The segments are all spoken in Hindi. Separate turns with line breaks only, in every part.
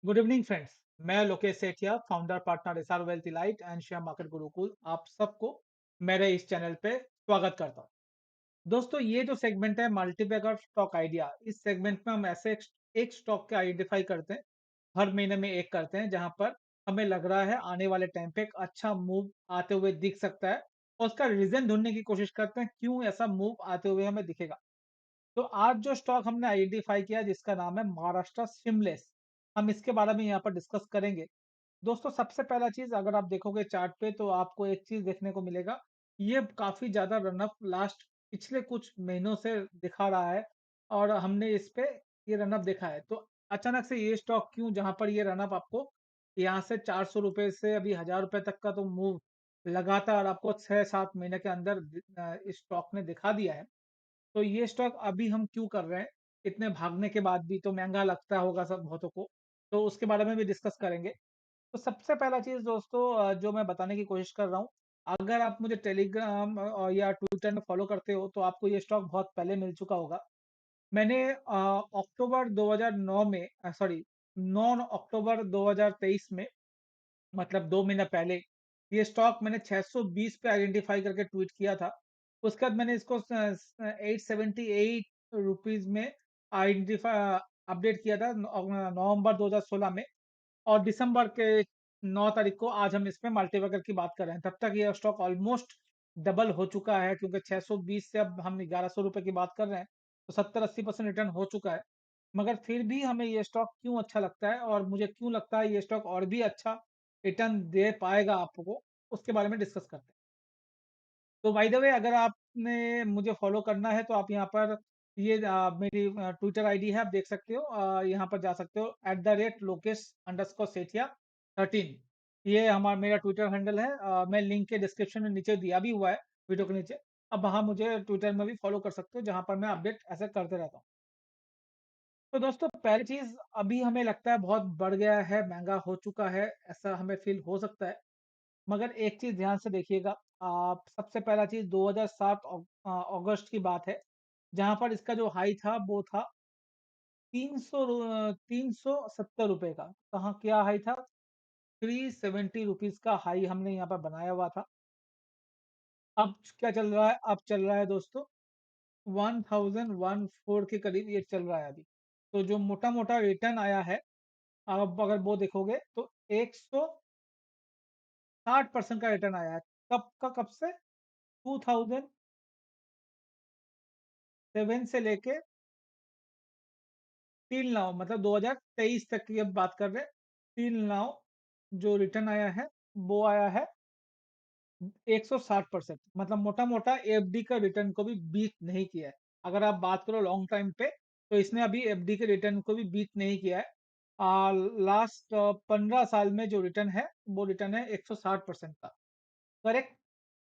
Good evening friends. मैं Lokesh Sethia, founder partner SR wealth elite and share market Gurukul, आप सबको मेरे इस चैनल पे स्वागत करता हूँ। दोस्तों, ये जो सेगमेंट है मल्टीबैगर स्टॉक आइडिया, इस सेगमेंट में हम ऐसे एक स्टॉक के आइडेंटिफाई करते हैं, हर महीने में एक करते हैं, जहां पर हमें लग रहा है आने वाले टाइम पे एक अच्छा मूव आते हुए दिख सकता है, और उसका रीजन ढूंढने की कोशिश करते हैं क्यों ऐसा मूव आते हुए हमें दिखेगा। तो आज जो स्टॉक हमने आइडेंटिफाई किया जिसका नाम है महाराष्ट्र सिमलेस, हम इसके बारे में यहाँ पर डिस्कस करेंगे। दोस्तों, सबसे पहला चीज अगर आप देखोगे चार्ट पे तो आपको एक चीज देखने को मिलेगा। ये काफी ज्यादा रनअप लास्ट पिछले कुछ महीनों से दिखा रहा है, और हमने इस पे ये रनअप देखा है। तो अचानक से ये स्टॉक क्यों, जहां पर ये रनअप आपको यहाँ से 400 रुपए से अभी 1000 रुपए तक का तो मूव लगातार आपको 6-7 महीने के अंदर इस स्टॉक ने दिखा दिया है। तो ये स्टॉक अभी हम क्यों कर रहे हैं, इतने भागने के बाद भी तो महंगा लगता होगा सब बहुतों को, तो उसके बारे में भी डिस्कस करेंगे। तो सबसे पहला चीज दोस्तों, जो मैं बताने की कोशिश कर रहा हूँ, अगर आप मुझे टेलीग्राम या ट्विटर में फॉलो करते हो तो आपको ये स्टॉक बहुत पहले मिल चुका होगा। मैंने अक्टूबर 2009 में, सॉरी, 9 अक्टूबर 2023 में, मतलब 2 महीना पहले, ये स्टॉक मैंने 620 पे आइडेंटिफाई करके ट्वीट किया था। उसके बाद मैंने इसको 878 रुपीज में आइडेंटिफाई अपडेट किया था नवंबर 2016 में। और दिसंबर के 9 तारीख को आज हम इसमें मल्टीबैगर की बात कर रहे हैं। तब तक ये स्टॉक ऑलमोस्ट डबल हो चुका है, क्योंकि 620 से अब हम 1100 रुपए की बात कर रहे हैं, तो 70-80% रिटर्न हो चुका है। मगर फिर भी हमें ये स्टॉक क्यों अच्छा लगता है, और मुझे क्यों लगता है ये स्टॉक और भी अच्छा रिटर्न दे पाएगा आपको, उसके बारे में डिस्कस करते हैं। तो बाय द वे, अगर आपने मुझे फॉलो करना है तो आप यहाँ पर ये मेरी ट्विटर आईडी है, आप देख सकते हो, यहाँ पर जा सकते हो @लोकेश_सेठिया 13। ये हमारा मेरा ट्विटर हैंडल है। मैं लिंक के डिस्क्रिप्शन में नीचे दिया भी हुआ है, वीडियो के नीचे। अब वहाँ मुझे ट्विटर में भी फॉलो कर सकते हो, जहाँ पर मैं अपडेट ऐसे करते रहता हूँ। तो दोस्तों, पहली चीज, अभी हमें लगता है बहुत बढ़ गया है, महंगा हो चुका है, ऐसा हमें फील हो सकता है। मगर एक चीज ध्यान से देखिएगा। आप सबसे पहला चीज 2007 अगस्त की बात है, जहां पर इसका जो हाई था वो था 370 रुपए का। कहाँ क्या हाई था? 370 रुपीज का हाई हमने यहाँ पर बनाया हुआ था। अब क्या चल रहा है? अब चल रहा है दोस्तों 1014 के करीब ये चल रहा है अभी। तो जो मोटा मोटा रिटर्न आया है, आप अगर वो देखोगे तो 160% का रिटर्न आया है। कब से? 2007 से लेके 3 9, मतलब 2023 तक की अब बात कर रहे हैं। 3 9 जो रिटर्न आया है वो आया है 160%। मतलब मोटा मोटा एफडी का रिटर्न को भी बीट नहीं किया है। अगर आप बात करो लॉन्ग टाइम पे, तो इसने अभी एफडी के रिटर्न को भी बीट नहीं किया है। लास्ट 15 साल में जो रिटर्न है वो रिटर्न है 160% का। करेक्ट।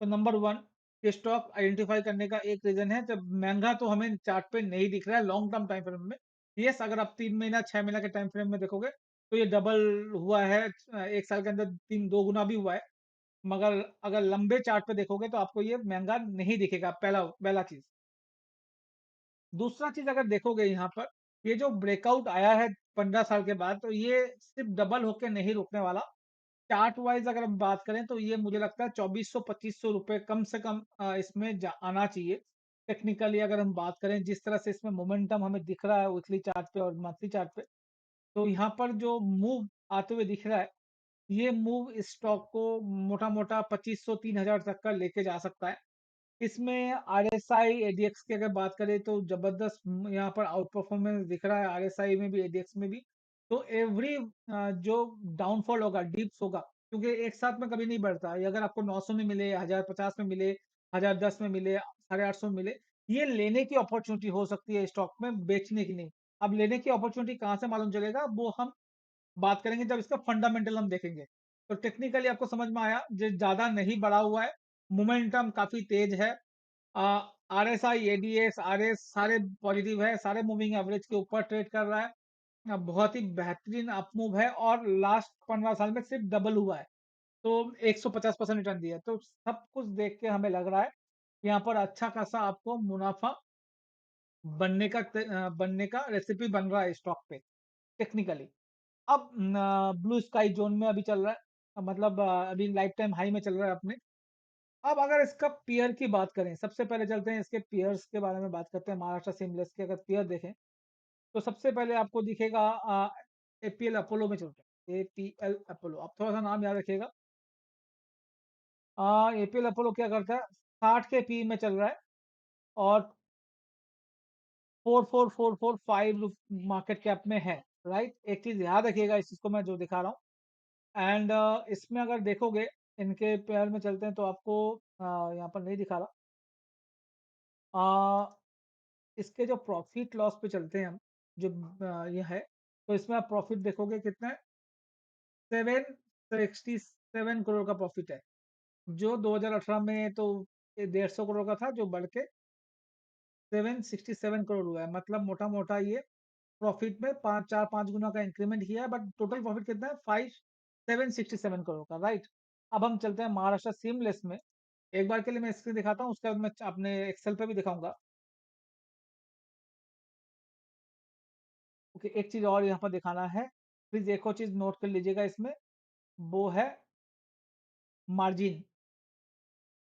तो नंबर वन, ये स्टॉक आइडेंटिफाई करने का एक रीजन है, जब महंगा तो हमें चार्ट पे नहीं दिख रहा है लॉन्ग टर्म टाइम फ्रेम में। यस, अगर आप 3 महीना 6 महीना के टाइम फ्रेम में देखोगे तो ये डबल हुआ है, एक साल के अंदर तीन दो गुना भी हुआ है। मगर अगर लंबे चार्ट पे देखोगे तो आपको ये महंगा नहीं दिखेगा, पहला पहला चीज। दूसरा चीज, अगर देखोगे यहाँ पर ये जो ब्रेकआउट आया है 15 साल के बाद, तो ये सिर्फ डबल होके नहीं रुकने वाला। चार्ट वाइज अगर हम बात करें तो ये मुझे लगता है 2400-2500 रुपए कम से कम इसमें आना चाहिए। टेक्निकली अगर हम बात करें, जिस तरह से इसमें मोमेंटम हमें दिख रहा है वीकली चार्ट पे और मंथली चार्ट पे, तो यहाँ पर जो मूव आते हुए दिख रहा है, ये मूव इस स्टॉक को मोटा मोटा 2500-3000 तक का लेके जा सकता है। इसमें आरएसआई एडीएक्स की अगर बात करें तो जबरदस्त यहाँ पर आउट परफॉर्मेंस दिख रहा है, आरएसआई में भी एडीएक्स में भी। तो एवरी जो डाउनफॉल होगा, डिप्स होगा, क्योंकि एक साथ में कभी नहीं बढ़ता। ये अगर आपको 900 में मिले, 1050 में मिले, 1010 में मिले, 850 में मिले, ये लेने की अपॉर्चुनिटी हो सकती है स्टॉक में, बेचने की नहीं। अब लेने की अपॉर्चुनिटी कहाँ से मालूम चलेगा, वो हम बात करेंगे जब इसका फंडामेंटल हम देखेंगे। तो टेक्निकली आपको समझ में आया, जो ज्यादा नहीं बढ़ा हुआ है, मोमेंटम काफी तेज है। R S I ADX R S सारे पॉजिटिव है, सारे मूविंग एवरेज के ऊपर ट्रेड कर रहा है। बहुत ही बेहतरीन अप मूव है, और लास्ट 15 साल में सिर्फ डबल हुआ है। तो 150% रिटर्न दिया है। तो सब कुछ देख के हमें लग रहा है यहाँ पर अच्छा खासा आपको मुनाफा बनने का रेसिपी बन रहा है स्टॉक पे, टेक्निकली। अब ब्लू स्काई जोन में अभी चल रहा है, मतलब अभी लाइफ टाइम हाई में चल रहा है अपने। अब अगर इसका पेयर की बात करें, सबसे पहले चलते हैं इसके पेयर्स के बारे में बात करते हैं। महाराष्ट्र सिमलेस के अगर पेयर देखें तो सबसे पहले आपको दिखेगा एपीएल अपोलो में चलते हैं। एपीएल अपोलो, आप थोड़ा सा नाम याद रखिएगा। एपीएल अपोलो क्या करता है, 60 के पी में चल रहा है और 4445 मार्केट कैप में है। राइट, एक चीज याद रखिएगा इस चीज को मैं जो दिखा रहा हूँ। एंड इसमें अगर देखोगे, इनके पेयर में चलते हैं तो आपको यहाँ पर नहीं दिखा रहा। इसके जो प्रॉफिट लॉस पे चलते हैं हम, जो ये है, तो इसमें आप प्रॉफिट देखोगे कितना है, 767 करोड़ का प्रॉफिट है। जो 2018 में तो 150 करोड़ का था, जो बढ़ के 767 करोड़ हुआ है। मतलब मोटा मोटा ये प्रॉफिट में 5 4 5 गुना का इंक्रीमेंट किया है, बट टोटल प्रॉफिट कितना है, 5767 करोड़ का। राइट, अब हम चलते हैं महाराष्ट्र सीमलेस में। एक बार के लिए मैं स्क्रीन दिखाता हूँ, उसके बाद मैं अपने एक्सेल पे भी दिखाऊंगा। ओके, एक चीज और यहाँ पर दिखाना है, प्लीज एक और चीज नोट कर लीजिएगा इसमें, वो है मार्जिन।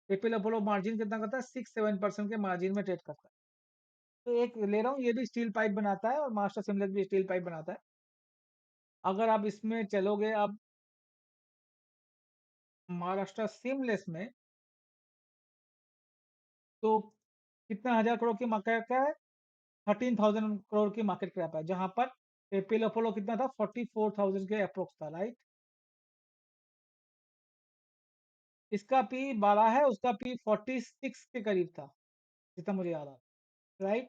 एपीएल अपोलो मार्जिन कितना करता है, 6 7% के मार्जिन में ट्रेड करता है। तो एक ले रहा हूँ, ये भी स्टील पाइप बनाता है और मास्टर सिमलेस भी स्टील पाइप बनाता है। अगर आप इसमें चलोगे, आप महाराष्ट्र सीमलेस में, तो कितना हजार करोड़ की मार्केट कैप है, 13,000 करोड़ की मार्केट कैप है, जहां पर एपीएल अपोलो कितना था, 44,000 के अप्रोक्स था। राइट, इसका पी 12 है, उसका पी 46 के करीब था, जितना मुझे याद आ रहा है। राइट,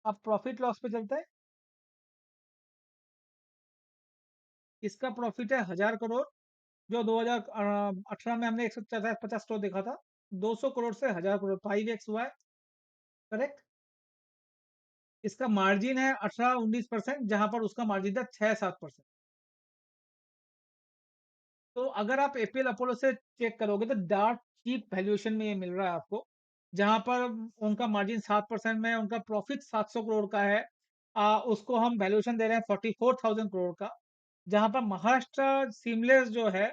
अब प्रॉफिट लॉस पे चलते हैं। इसका प्रॉफिट है 1000 करोड़, जो 2018 में हमने 150 करोड़ देखा था। 200 करोड़ से 1000 करोड़, 5x हुआ है। करेक्ट। इसका मार्जिन है 18 19%, जहां पर उसका मार्जिन था 6 7%। तो अगर आप एपीएल अपोलो से चेक करोगे तो डार्क चीप वैल्यूएशन में ये मिल रहा है आपको, जहां पर उनका मार्जिन 7% में है, उनका प्रॉफिट 700 करोड़ का है। उसको हम वैल्यूएशन दे रहे हैं 44,000 करोड़ का। जहां पर महाराष्ट्र सीमलेस जो है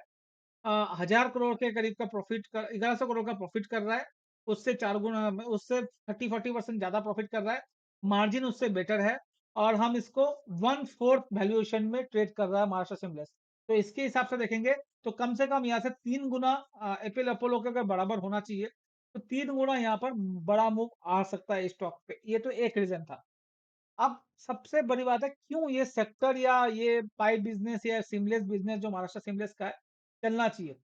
1000 करोड़ के करीब का प्रॉफिट कर, 1100 करोड़ का प्रॉफिट कर रहा है। उससे 4 गुना, उससे 30 40% ज्यादा प्रॉफिट कर रहा है। मार्जिन उससे बेटर है, और हम इसको 1/4 वैल्यूएशन में ट्रेड कर रहा है महाराष्ट्र सिमलेस। तो इसके हिसाब से देखेंगे तो कम से कम यहाँ से 3 गुना एपीएल अपोलो के अगर बराबर होना चाहिए, तो 3 गुना यहाँ पर बड़ा मूव आ सकता है स्टॉक पे। ये तो एक रीजन था। अब सबसे बड़ी बात है, क्यों ये सेक्टर या ये पाइप बिजनेस या सीमलेस बिजनेस जो महाराष्ट्र सीमलेस का है, चलना चाहिए।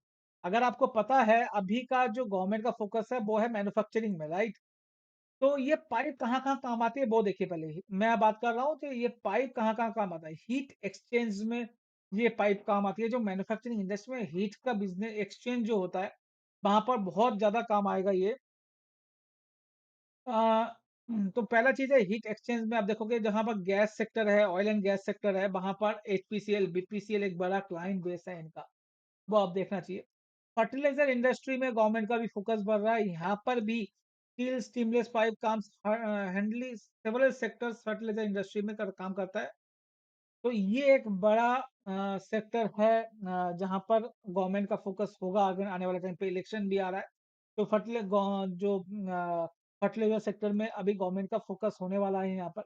अगर आपको पता है, अभी का जो गवर्नमेंट का फोकस है वो है मैन्युफैक्चरिंग में। राइट, तो ये पाइप कहाँ कहाँ काम आती है वो देखिए। पहले मैं बात कर रहा हूँ कि ये पाइप कहाँ कहाँ काम आता है। हीट एक्सचेंज में ये पाइप काम आती है, जो मैन्युफैक्चरिंग इंडस्ट्री में हीट का बिजनेस एक्सचेंज जो होता है, वहां पर बहुत ज्यादा काम आएगा ये। तो पहला चीज है, हीट एक्सचेंज में आप देखोगे जहां पर गैस सेक्टर है, ऑयल एंड गैस सेक्टर है, वहां पर एचपीसीएल बीपीसीएल एक बड़ा क्लाइंट बेस है इनका, वो आप देखना चाहिए। फर्टिलाइजर इंडस्ट्री में गवर्नमेंट का भी फोकस बढ़ रहा है, यहाँ पर भी स्टील स्टीमलेस पाइप काम हैंडली सेवरल सेक्टर्स फर्टिलाइजर इंडस्ट्री में काम करता है। तो ये एक बड़ा सेक्टर है जहां पर गवर्नमेंट का फोकस होगा आगे आने वाले टाइम पे। इलेक्शन भी आ रहा है, तो जो फर्टिलाइजर सेक्टर में अभी गवर्नमेंट का फोकस होने वाला है यहाँ पर।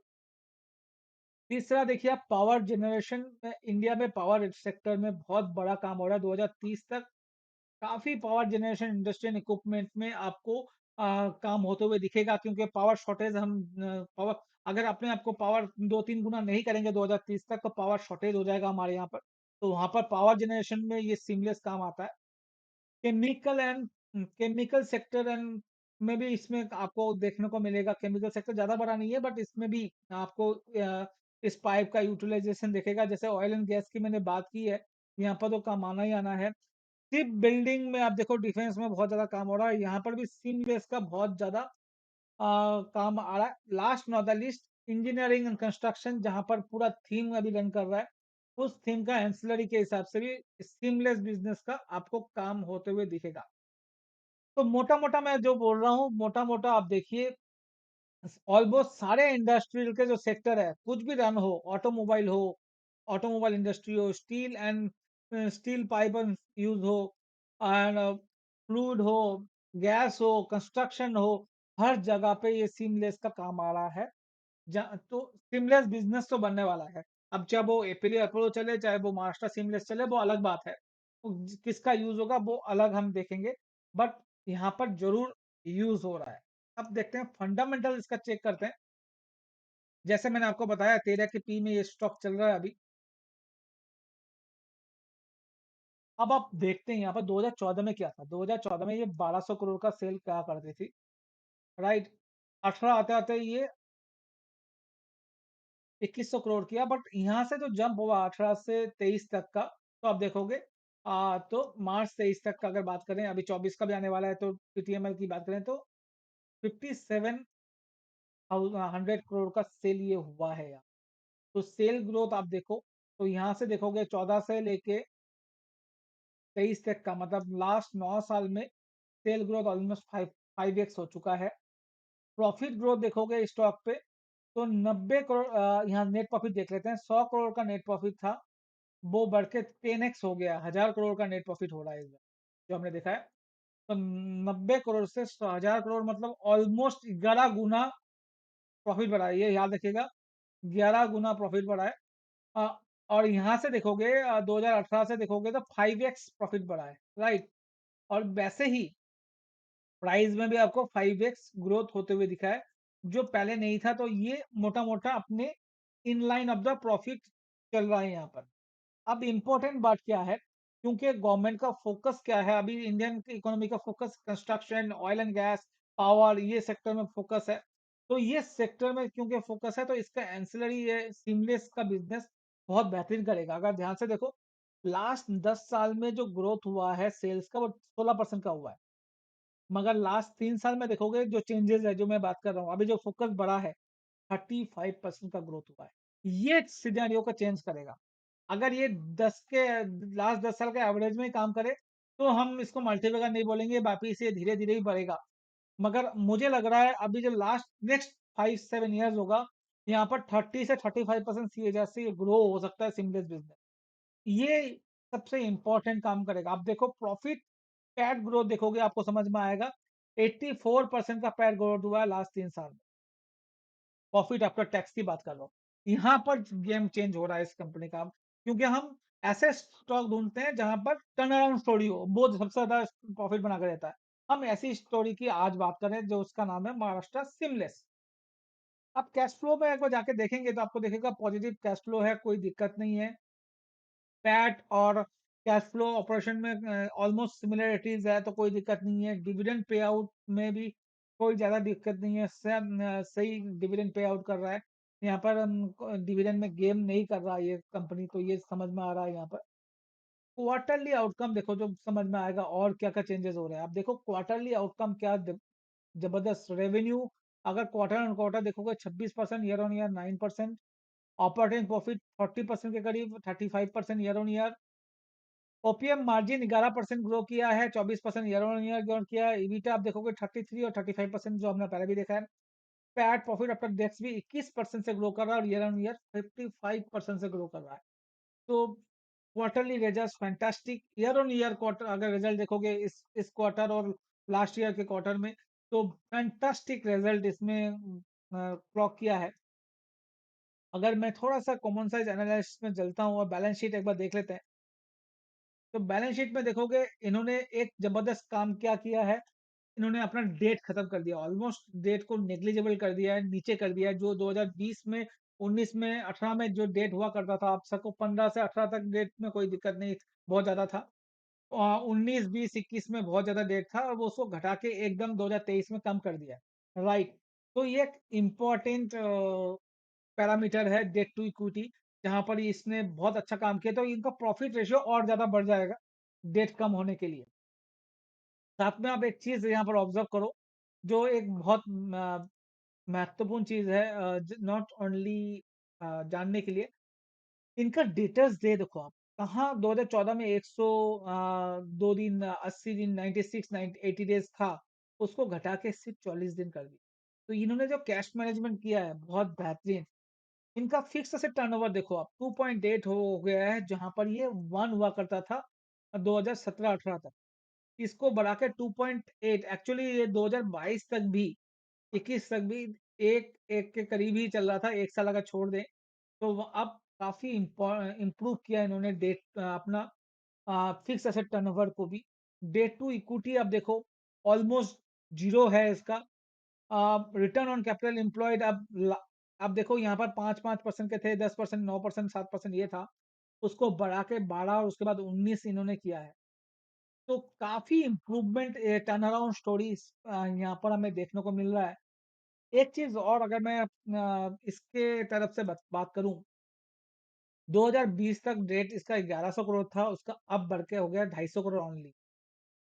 तीसरा देखिए, आप पावर जनरेशन में, इंडिया में पावर सेक्टर में बहुत बड़ा काम हो रहा है 2030 तक। काफी power generation industry and equipment में आपको काम होते हुए दिखेगा, क्योंकि पावर शॉर्टेज, हम पावर, अगर अपने आप को पावर 2 3 गुना नहीं करेंगे 2030 तक, तो पावर शॉर्टेज हो जाएगा हमारे यहाँ पर। तो वहां पर पावर जनरेशन में ये सीमलेस काम आता है। Chemical and chemical sector and में भी इसमें आपको देखने को मिलेगा। केमिकल सेक्टर ज्यादा बड़ा नहीं है, बट इसमें भी आपको इस पाइप का यूटिलाइजेशन देखेगा। जैसे ऑयल एंड गैस की मैंने बात की है, यहाँ पर तो काम आना ही आना है। शिप बिल्डिंग में आप देखो, डिफेंस में बहुत ज्यादा काम हो रहा है, यहाँ पर भी सीमलेस का बहुत ज्यादा काम आ रहा है। Last not the list, engineering and construction, जहां पर पूरा थीम अभी रन कर रहा है, उस थीम का एंसिलरी के हिसाब से भी सीमलेस बिजनेस का आपको काम होते हुए दिखेगा। तो मोटा मोटा मैं जो बोल रहा हूँ, मोटा मोटा आप देखिए, ऑलमोस्ट सारे इंडस्ट्रियल के जो सेक्टर है, कुछ भी रन हो, ऑटोमोबाइल हो, ऑटोमोबाइल इंडस्ट्री हो, steel and steel pipe use हो, एंड फ्लूइड हो, गैस हो, कंस्ट्रक्शन हो, हर जगह पे ये सीमलेस का काम आ रहा है। तो सीमलेस बिजनेस तो बनने वाला है। अब चाहे वो एपीली अपोलो चले, चाहे वो महाराष्ट्र सीमलेस चले, वो अलग बात है। किसका यूज होगा वो अलग हम देखेंगे, बट यहाँ पर जरूर यूज हो रहा है। अब देखते हैं फंडामेंटल इसका चेक करते हैं। जैसे मैंने आपको बताया 13 के पी में ये स्टॉक चल रहा है अभी। अब आप देखते हैं यहाँ पर 2014 में क्या था। 2014 में ये 1200 करोड़ का सेल क्या करती थी, राइट। 18 आते आते ये 2100 करोड़ किया, बट यहाँ से जो जंप हुआ 18 से 23 तक का, तो आप देखोगे तो मार्च 23 तक का अगर बात करें, अभी 24 का भी आने वाला है, तो पीटीएमएल की बात करें तो 5700 करोड़ का सेल ये हुआ है यहाँ। तो सेल ग्रोथ आप देखो, तो यहाँ से देखोगे 14 से लेके 23 तक का, मतलब लास्ट 9 साल में सेल ग्रोथ ऑलमोस्ट 5x हो चुका है। प्रॉफिट ग्रोथ देखोगे स्टॉक पे, तो 90 करोड़, यहाँ नेट प्रॉफिट देख लेते हैं। 100 करोड़ का नेट प्रॉफिट था, वो बढ़ के 10x हो गया, 1000 करोड़ का नेट प्रॉफिट हो रहा है इस बार, जो हमने देखा है। तो 90 करोड़ से 1000 करोड़, मतलब ऑलमोस्ट 11 गुना प्रॉफिट बढ़ा है, ये याद रखिएगा। 11 गुना प्रॉफिट बढ़ा है। अ, और यहाँ से देखोगे 2018 से देखोगे तो 5x प्रॉफिट बढ़ा है, राइट। और वैसे ही प्राइस में भी आपको 5x ग्रोथ होते हुए दिखा है, जो पहले नहीं था। तो ये मोटा मोटा अपने in line of the profit चल रहा है यहाँ पर। अब इम्पोर्टेंट बात क्या है, क्योंकि गवर्नमेंट का फोकस क्या है, अभी इंडियन इकोनॉमी का focus construction, oil and gas, power, ये सेक्टर में फोकस है। तो ये सेक्टर में क्योंकि फोकस है, तो इसका एंसिलरी ये सीमलेस का बिजनेस बहुत बेहतरीन करेगा। अगर ध्यान से देखो, लास्ट 10 साल में जो ग्रोथ हुआ है सेल्स का, वो 16% का हुआ है। मगर लास्ट 3 साल में देखोगे जो चेंजेस है, जो मैं बात कर रहा हूँ, अभी जो फोकस बढ़ा है, 35% का ग्रोथ हुआ है। ये सिनेरियो को चेंज करेगा। अगर ये 10 के लास्ट 10 साल के एवरेज में ही काम करे, तो हम इसको मल्टीप्लाई नहीं बोलेंगे, वापिस से धीरे धीरे ही बढ़ेगा। मगर मुझे लग रहा है अभी जो लास्ट नेक्स्ट 5-7 ईयर्स होगा, यहाँ पर 30 से 35% सीएजआर से ग्रो हो सकता है सिंगल्स बिजनेस। ये सबसे इंपॉर्टेंट काम करेगा। आप देखो प्रॉफिट पैट ग्रोथ देखोगे, आपको समझ में आएगा। 84% का पैट ग्रोथ हुआ है लास्ट 3 साल में। प्रॉफिट आफ्टर टैक्स की बात कर रहा हूँ। यहाँ पर गेम चेंज हो रहा है इस कंपनी का। क्योंकि हम ऐसे स्टॉक ढूंढते हैं जहां पर टर्न अराउंड स्टोरी हो, वो सबसे ज्यादा प्रॉफिट बना कर देता है। हम ऐसी स्टोरी की आज बात करें, जो उसका नाम है महाराष्ट्र सिमलेस। अब कैश फ्लो में एक बार जाके देखेंगे, तो आपको देखेगा पॉजिटिव कैश फ्लो है, कोई दिक्कत नहीं है। पैट और कैश फ्लो ऑपरेशन में ऑलमोस्ट सिमिलरिटीज है, तो कोई दिक्कत नहीं है। डिविडेंड पे आउट में भी कोई ज़्यादा दिक्कत नहीं है, सही डिविडेंड पे आउट कर रहा है। यहाँ पर डिविडेंड में गेम नहीं कर रहा है ये कंपनी, तो ये समझ में आ रहा है यहाँ पर। क्वार्टरली आउटकम देखो, जो समझ में आएगा और क्या क्या चेंजेस हो रहे हैं। आप देखो क्वार्टरली आउटकम क्या जबरदस्त रेवेन्यू। अगर क्वार्टर ऑन क्वार्टर देखोगे 26% year on year, 9%। Operating profit 40% के करीब, 35% year on year. OPM margin 11% grow किया है, 24% ईयर ऑन ईयर ग्रो किया है। ईबिटा आप देखोगे 33 और 35%, जो हमने पहले भी देखा है। पैट प्रॉफिट आफ्टर टैक्स भी 21% से ग्रो कर रहा है, और ईयर ऑन ईयर 55% से ग्रो कर रहा है। तो quarterly result fantastic. Year on year quarter अगर रिजल्ट देखोगे इस क्वार्टर और लास्ट ईयर के क्वार्टर में, तो फैंटास्टिक रिजल्ट इसमें क्लॉक किया है। अगर मैं थोड़ा सा कॉमन साइज एनालिसिस में चलता हूँ और बैलेंस शीट एक बार देख लेते हैं, तो बैलेंस शीट में देखोगे इन्होंने एक जबरदस्त काम क्या किया है। इन्होंने अपना डेट खत्म कर दिया, ऑलमोस्ट डेट को नेग्लिजिबल कर दिया है, नीचे कर दिया है। जो 2020 में, 19 में, 18 में जो डेट हुआ करता था, आप सबको 15 से 18 तक डेट में कोई दिक्कत नहीं, बहुत ज्यादा था। 19, 20, 21 में बहुत ज्यादा डेट था, और वो उसको घटा के एकदम 2023 में कम कर दिया है, राइट। तो ये एक इम्पोर्टेंट पैरामीटर है डेट टू इक्विटी, जहां पर इसने बहुत अच्छा काम किया, तो इनका प्रॉफिट रेशियो और ज्यादा बढ़ जाएगा डेट कम होने के लिए। साथ में आप एक चीज यहाँ पर ऑब्जर्व करो, जो एक बहुत महत्वपूर्ण चीज है, नॉट ओनली जानने के लिए। इनका डेटर्स डे देखो आप, कहाँ 2014 में 102 दिन, 80 दिन, 96, 80 डेज था, उसको घटा के सिर्फ 40 दिन कर दिया। तो इन्होंने जो कैश मैनेजमेंट किया है बहुत बेहतरीन। इनका फिक्स एसेट टर्नओवर देखो आप 2.8 हो गया है, जहां पर ये 1 हुआ करता था 2017-18 तक। इसको बढ़ा के 2.8, एक्चुअली ये 2022 तक भी, 21 तक भी एक एक के करीब ही चल रहा था, एक साल अगर छोड़ दें तो अब काफी इम्प्रूव किया इन्होंने डेट अपना फिक्स एसेट टर्नओवर को भी। डेट टू इक्विटी अब देखो ऑलमोस्ट जीरो है इसका। रिटर्न ऑन कैपिटल एम्प्लॉयड अब देखो यहाँ पर 5-5% के थे, 10%, 9%, 7% ये था, उसको बढ़ा के 12 और उसके बाद 19 इन्होंने किया है। तो काफी इम्प्रूवमेंट, टर्न अराउंड स्टोरीज यहाँ पर हमें देखने को मिल रहा है। एक चीज और अगर मैं इसके तरफ से बात करूं, 2020 तक डेट इसका 1100 करोड़ था, उसका अब बढ़ के हो गया 250 करोड़ ओनली।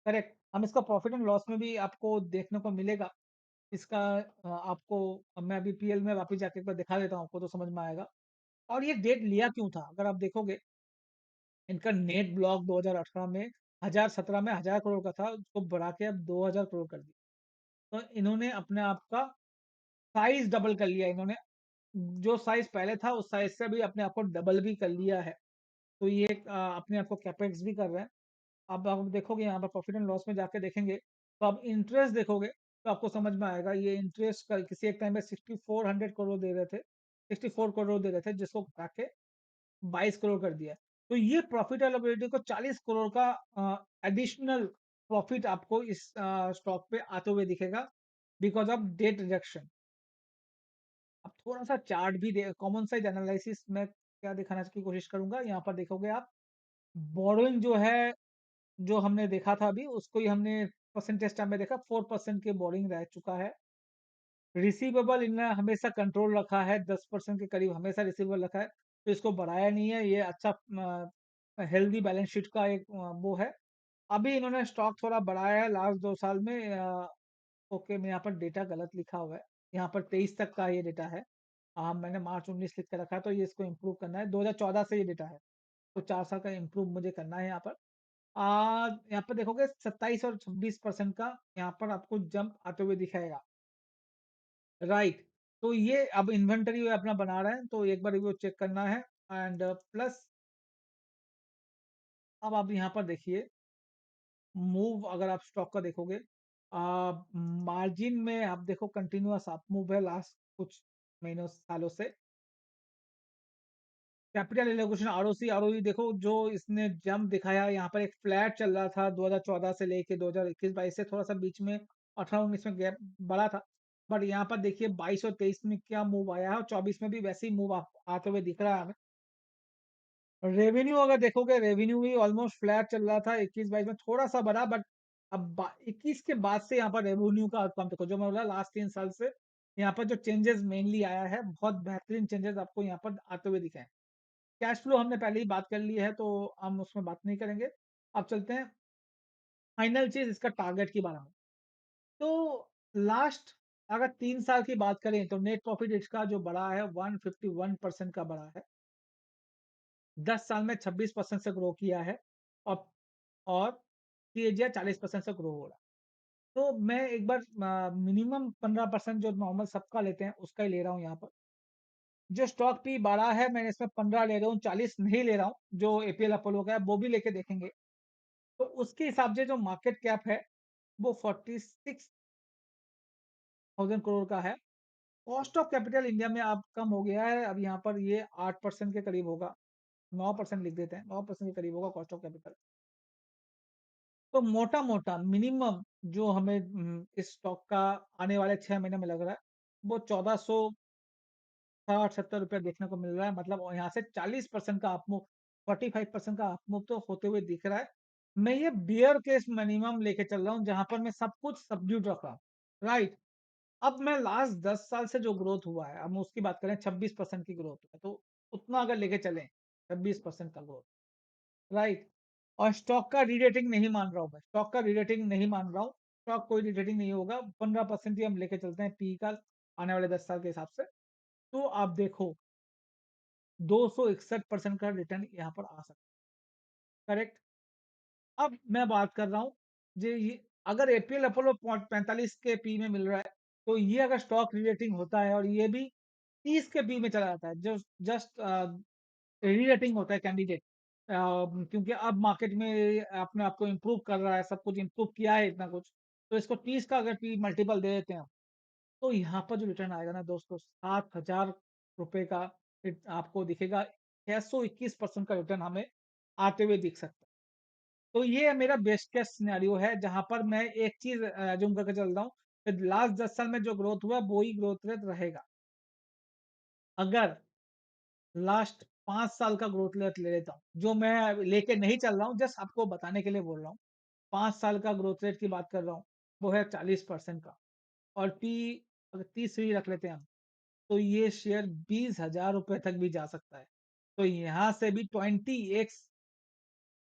करेक्ट। हम इसका प्रॉफिट एंड लॉस में भी आपको देखने को मिलेगा। इसका आपको, अब मैं अभी पीएल में वापस जाके एक बार दिखा देता हूँ आपको, तो समझ में आएगा। और ये डेट लिया क्यों था, अगर आप देखोगे इनका नेट ब्लॉक 2018 में 1017 में 1000 करोड़ का था, उसको बढ़ा के अब 2000 करोड़ कर दिया। तो इन्होंने अपने आप का साइज डबल कर लिया इन्होंने। जो साइज पहले था उस साइज से भी अपने आप को डबल भी कर लिया है। तो ये अपने आप को कैपेक्स भी कर रहे हैं। अब आप देखोगे यहाँ पर प्रॉफिट एंड लॉस में जाके देखेंगे, तो आप इंटरेस्ट देखोगे तो आपको समझ में आएगा। ये इंटरेस्ट किसी एक टाइम में 6400 करोड़ दे रहे थे, 64 करोड़ दे रहे थे, जिसको घटा के 22 करोड़ कर दिया। तो ये प्रॉफिटेबिलिटी को 40 करोड़ का एडिशनल प्रॉफिट आपको इस स्टॉक पे आते हुए दिखेगा, बिकॉज ऑफ डेट रिडक्शन। अब थोड़ा सा चार्ट भी कॉमन साइज एनालिसिस में क्या दिखाना की कोशिश करूंगा। यहाँ पर देखोगे आप, बोरोइंग जो है, जो हमने देखा था अभी, उसको ही हमने परसेंटेज टर्म में देखा, 4% के बोरिंग रह चुका है। रिसीवेबल इनने हमेशा कंट्रोल रखा है, 10% के करीब हमेशा रिसीवेबल रखा है, तो इसको बढ़ाया नहीं है। ये अच्छा हेल्दी बैलेंस शीट का एक वो है। अभी इन्होंने स्टॉक थोड़ा बढ़ाया है लास्ट 2 साल में। ओके, मैं यहाँ पर डेटा गलत लिखा हुआ है, यहाँ पर 23 तक का ये डेटा है। मैंने मार्च 19 लिख के रखा है, तो ये इसको इम्प्रूव करना है। 2014 से ये डेटा है, तो 4 साल का इम्प्रूव मुझे करना है यहाँ पर। यहाँ पर देखोगे 27 और 26% का यहाँ पर आपको जंप आते हुए दिखाएगा। राइट। तो ये अब इन्वेंटरी अपना बना रहे हैं, तो एक बार वो चेक करना है। एंड प्लस अब आप यहाँ पर देखिए, मूव अगर आप स्टॉक का देखोगे, मार्जिन में आप देखो कंटिन्यूअस अप मूव है लास्ट कुछ महीनों सालों से। कैपिटल एलोकेशन, आरओसी आरओई देखो, जो इसने जंप दिखाया यहाँ पर, एक फ्लैट चल रहा था 2014 से लेके 2021-22 से, थोड़ा सा बीच में 18-19 में गैप बड़ा था। बट यहाँ पर देखिए 22 और 23 में क्या मूव आया है, और 24 में भी वैसे ही मूव आते हुए दिख रहा है हमें। रेवेन्यू अगर देखोगे, रेवेन्यू भी ऑलमोस्ट फ्लैट चल रहा था 21-22 में, थोड़ा सा बढ़ा, बट अब 21 के बाद से यहाँ पर रेवेन्यू का आउटकम देखो, जो मैं बोला लास्ट 3 साल से यहाँ पर जो चेंजेस मेनली आया है, बहुत बेहतरीन चेंजेस आपको यहाँ पर आते हुए दिखे हैं। कैश फ्लो हमने पहले ही बात कर ली है, तो हम उसमें बात नहीं करेंगे। अब चलते हैं फाइनल चीज, इसका टारगेट की बारे में। तो लास्ट अगर 3 साल की बात करें, तो नेट प्रॉफिट इसका जो बढ़ा है 151% का बढ़ा है। 10 साल में 26% से ग्रो किया है। और और CAGR 40% से ग्रो हो रहा है। तो मैं एक बार मिनिमम 15% जो नॉर्मल सबका लेते हैं उसका ही ले रहा हूँ यहाँ पर। जो स्टॉक पी बढ़ा है, मैंने इसमें 15 ले रहा हूँ, 40 नहीं ले रहा हूँ। जो APL अपोलो का है वो भी लेके देखेंगे, तो उसके हिसाब से जो मार्केट कैप है वो 46,000 करोड़ का है। कॉस्ट ऑफ कैपिटल इंडिया में अब कम हो गया है, अब यहाँ पर ये 8% के करीब होगा। 9% लिख देते हैं, 9% के करीब होगा कॉस्ट ऑफ कैपिटल। तो मोटा मोटा मिनिमम जो हमें इस स्टॉक का आने वाले 6 महीने में लग रहा है, वो 1460-70 रुपया देखने को मिल रहा है। मतलब यहाँ से 40% का अपमूव, 45% का अपमूव तो होते हुए दिख रहा है। मैं ये बियर केस मिनिमम लेके चल रहा हूँ, जहां पर मैं सब कुछ सब्ड्यूट रख रहा हूँ। राइट। अब मैं लास्ट 10 साल से जो ग्रोथ हुआ है, अब हम उसकी बात करें, 26% की ग्रोथ है, तो उतना अगर लेके चलें, 26% का ग्रोथ। राइट। और स्टॉक का रीरेटिंग नहीं मान रहा हूँ, मैं स्टॉक का रीरेटिंग नहीं मान रहा हूँ। स्टॉक कोई रीरेटिंग नहीं होगा, 15% ही हम लेके चलते हैं पी का आने वाले 10 साल के हिसाब से। तो आप देखो 261% का रिटर्न यहाँ पर आ सकता है। करेक्ट। अब मैं बात कर रहा हूँ, ये अगर APL अपोलो 45 के पी में मिल रहा है, तो ये अगर स्टॉक रीरेटिंग होता है, और ये भी 30 के बीच में चला जाता है, जो जस्ट री-रेटिंग होता है कैंडिडेट। क्योंकि अब मार्केट में अपने आप को इम्प्रूव कर रहा है, सब कुछ इम्प्रूव किया है इतना कुछ, तो इसको 30 का अगर पी मल्टीपल दे देते हैं, तो यहाँ पर जो रिटर्न आएगा ना दोस्तों, ₹7,000 का आपको दिखेगा। 621% का रिटर्न हमें आते हुए दिख सकता है। तो ये मेरा बेस्ट केस सिनेरियो है, जहाँ पर मैं एक चीज अज्यूम करके चल रहा हूँ कि लास्ट 10 साल में जो ग्रोथ हुआ वो ही ग्रोथ रेट रहेगा। अगर लास्ट 5 साल का ग्रोथ रेट ले लेता हूँ, जो मैं लेके नहीं चल रहा हूँ, जस्ट आपको बताने के लिए बोल रहा हूँ। 5 साल का ग्रोथ रेट की बात कर रहा हूँ, वो है 40% का। और पी अगर 30 रख लेते हैं हम, तो ये शेयर ₹20,000 तक भी जा सकता है। तो यहाँ से भी 20x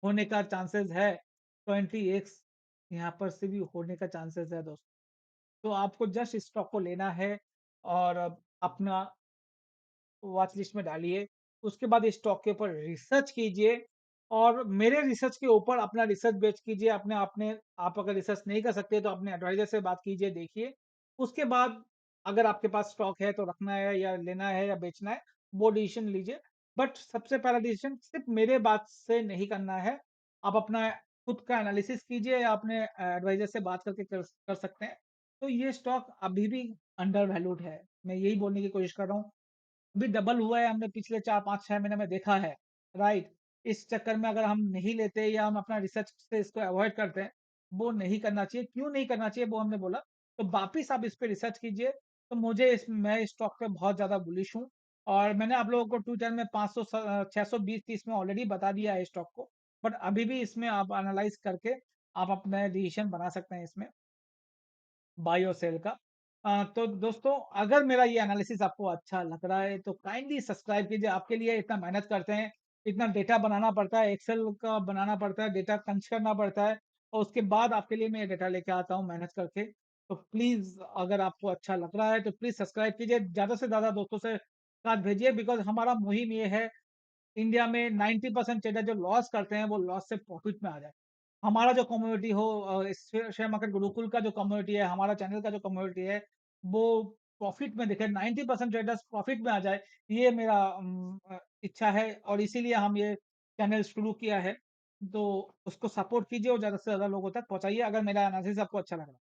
होने का चांसेस है। 20x यहाँ पर से भी होने का चांसेस है दोस्तों। तो आपको जस्ट स्टॉक को लेना है और अपना वॉच लिस्ट में डालिए। उसके बाद स्टॉक के ऊपर रिसर्च कीजिए और मेरे रिसर्च के ऊपर अपना रिसर्च बेस्ड कीजिए। अपने आप अगर रिसर्च नहीं कर सकते तो अपने एडवाइज़र से बात कीजिए, देखिए। उसके बाद अगर आपके पास स्टॉक है तो रखना है या लेना है या बेचना है, वो डिसीज़न लीजिए। बट सबसे पहला डिसीज़न सिर्फ़ मेरे बात से नहीं करना है। आप अपना खुद का एनालिसिस कीजिए या अपने एडवाइज़र से बात करके कर कर सकते हैं। तो ये स्टॉक अभी भी अंडर वैल्यूड है। मैं यही बोलने की कोशिश कर रहा हूँ। अभी डबल हुआ है, हमने पिछले 4, 5, 6 महीने में देखा है, राइट? इस चक्कर में अगर हम नहीं लेते या हम अपना रिसर्च से इसको अवॉइड करते हैं, वो नहीं करना चाहिए। क्यों नहीं करना चाहिए वो हमने बोला, तो वापिस आप इस पे रिसर्च कीजिए। तो मुझे इस मैं इस स्टॉक पे बहुत ज़्यादा बुलिश हूँ और मैंने आप लोगों को ट्विटर में 620-30 में ऑलरेडी बता दिया है स्टॉक को, बट अभी भी इसमें आप एनालाइज़ करके आप अपना डिसीज़न बना सकते हैं इसमें। बाय और सेल का। तो दोस्तों अगर मेरा ये एनालिसिस आपको अच्छा लग रहा है तो काइंडली सब्सक्राइब कीजिए। आपके लिए इतना मेहनत करते हैं, इतना डेटा बनाना पड़ता है, एक्सेल का बनाना पड़ता है, डेटा पंच करना पड़ता है और उसके बाद आपके लिए मैं ये डेटा लेके आता हूँ मेहनत करके। तो प्लीज़ अगर आपको अच्छा लग रहा है तो प्लीज़ सब्सक्राइब कीजिए। ज़्यादा से ज़्यादा दोस्तों से साथ भेजिए बिकॉज़ हमारा मुहिम ये है इंडिया में 90% ट्रेडर जो लॉस करते हैं, वो लॉस से प्रॉफिट में आ जाए। हमारा जो कम्युनिटी हो शेयर मार्केट गुरुकुल का जो कम्युनिटी है, हमारा चैनल का जो कम्युनिटी है, वो प्रॉफिट में दिखे, 90% ट्रेडर्स प्रॉफिट में आ जाए, ये मेरा इच्छा है और इसीलिए हम ये चैनल शुरू किया है। तो उसको सपोर्ट कीजिए और ज़्यादा से ज़्यादा लोगों तक पहुँचाइए अगर मेरा एनालिसिस आपको अच्छा लगा।